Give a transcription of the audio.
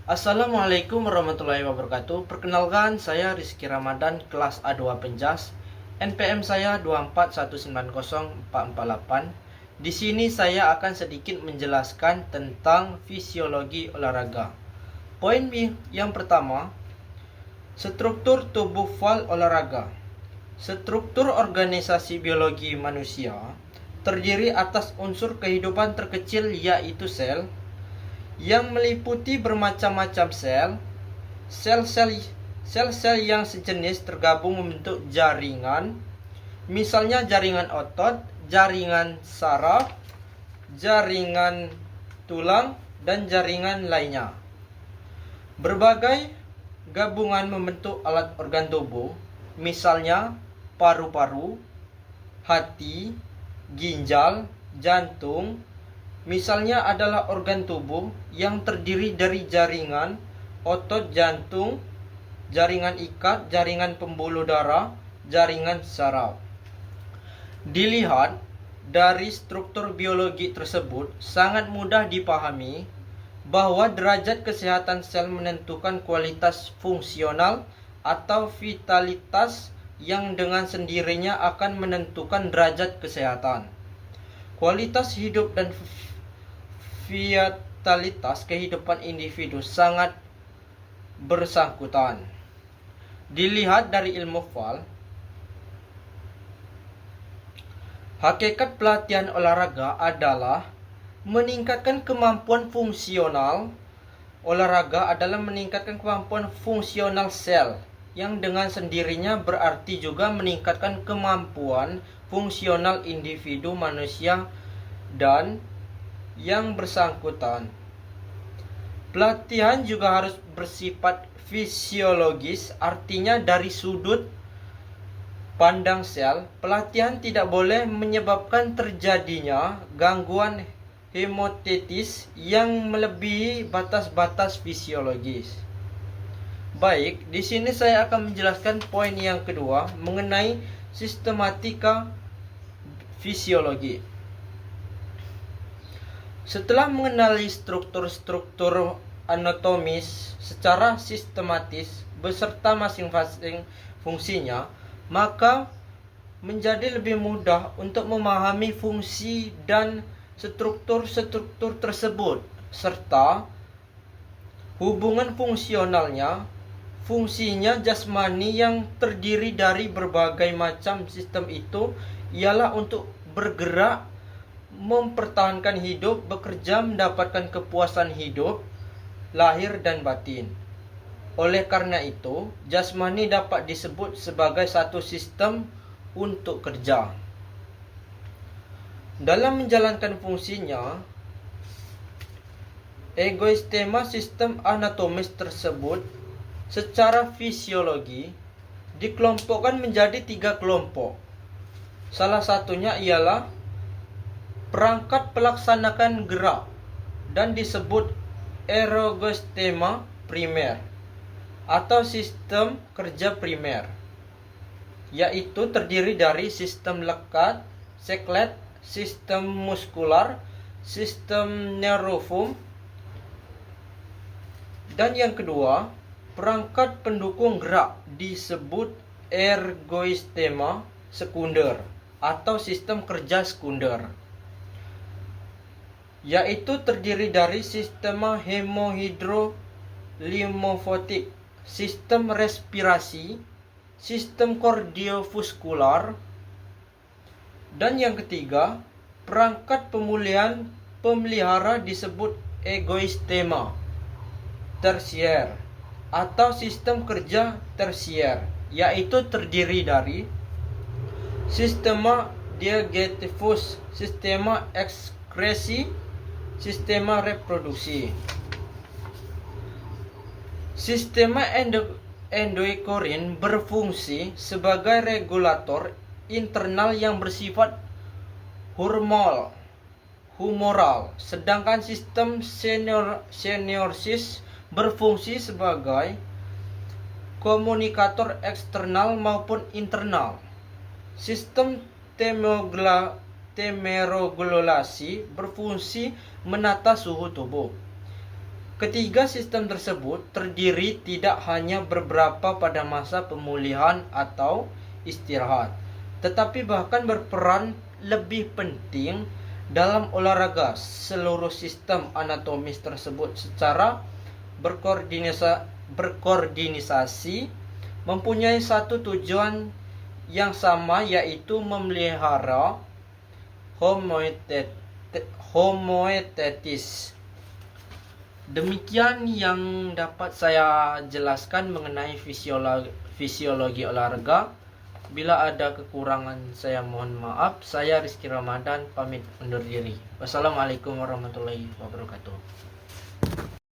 Assalamualaikum warahmatullahi wabarakatuh. Perkenalkan, saya Rizky Ramadan, kelas A2 Penjas. NPM saya 241904448. Di sini saya akan sedikit menjelaskan tentang fisiologi olahraga. Poin yang pertama, struktur tubuh fal olahraga. Struktur organisasi biologi manusia terdiri atas unsur kehidupan terkecil yaitu sel, yang meliputi bermacam-macam sel. Sel-sel yang sejenis tergabung membentuk jaringan, misalnya jaringan otot, jaringan saraf, jaringan tulang, dan jaringan lainnya. Berbagai gabungan membentuk alat organ tubuh, misalnya paru-paru, hati, ginjal, jantung. Misalnya adalah organ tubuh yang terdiri dari jaringan otot jantung, jaringan ikat, jaringan pembuluh darah, jaringan saraf. Dilihat dari struktur biologi tersebut, sangat mudah dipahami bahwa derajat kesehatan sel menentukan kualitas fungsional atau vitalitas yang dengan sendirinya akan menentukan derajat kesehatan. Kualitas hidup dan vitalitas kehidupan individu sangat bersangkutan. Dilihat dari ilmu fal, hakikat pelatihan olahraga adalah meningkatkan kemampuan fungsional. Olahraga adalah meningkatkan kemampuan fungsional sel, yang dengan sendirinya berarti juga meningkatkan kemampuan fungsional individu manusia dan yang bersangkutan. Pelatihan juga harus bersifat fisiologis, artinya dari sudut pandang sel, pelatihan tidak boleh menyebabkan terjadinya gangguan hemostatis yang melebihi batas-batas fisiologis. Baik, di sini saya akan menjelaskan poin yang kedua mengenai sistematika fisiologi. Setelah mengenali struktur-struktur anatomis secara sistematis beserta masing-masing fungsinya, maka menjadi lebih mudah untuk memahami fungsi dan struktur-struktur tersebut serta hubungan fungsionalnya. Fungsinya jasmani yang terdiri dari berbagai macam sistem itu ialah untuk bergerak, mempertahankan hidup, bekerja, mendapatkan kepuasan hidup, lahir dan batin. Oleh karena itu, jasmani dapat disebut sebagai satu sistem untuk kerja. Dalam menjalankan fungsinya, ekosistema sistem anatomis tersebut secara fisiologi dikelompokkan menjadi 3 kelompok. Salah satunya ialah perangkat pelaksanakan gerak dan disebut ergostema primer atau sistem kerja primer, yaitu terdiri dari sistem lekat, seklet, sistem muskular, sistem nervum, dan yang kedua, perangkat pendukung gerak disebut ergostema sekunder atau sistem kerja sekunder, yaitu terdiri dari sistem hemohidrolimfotik, sistem respirasi, sistem kardiovaskular, dan yang ketiga, perangkat pemelihara disebut ekosistema tersier atau sistem kerja tersier, yaitu terdiri dari sistema digestivus, sistema ekskresi, sistema reproduksi. Sistema endokrin berfungsi sebagai regulator internal yang bersifat humoral, sedangkan sistem seniosis berfungsi sebagai komunikator eksternal maupun internal. Sistem termoregulasi berfungsi menata suhu tubuh. Ketiga sistem tersebut terdiri tidak hanya beberapa pada masa pemulihan atau istirahat, tetapi bahkan berperan lebih penting dalam olahraga. Seluruh sistem anatomis tersebut secara berkoordinasi mempunyai satu tujuan yang sama, yaitu memelihara homeostatis. Demikian yang dapat saya jelaskan mengenai fisiologi olahraga. Bila ada kekurangan saya mohon maaf. Saya Rizky Ramadan pamit undur diri. Wassalamualaikum warahmatullahi wabarakatuh.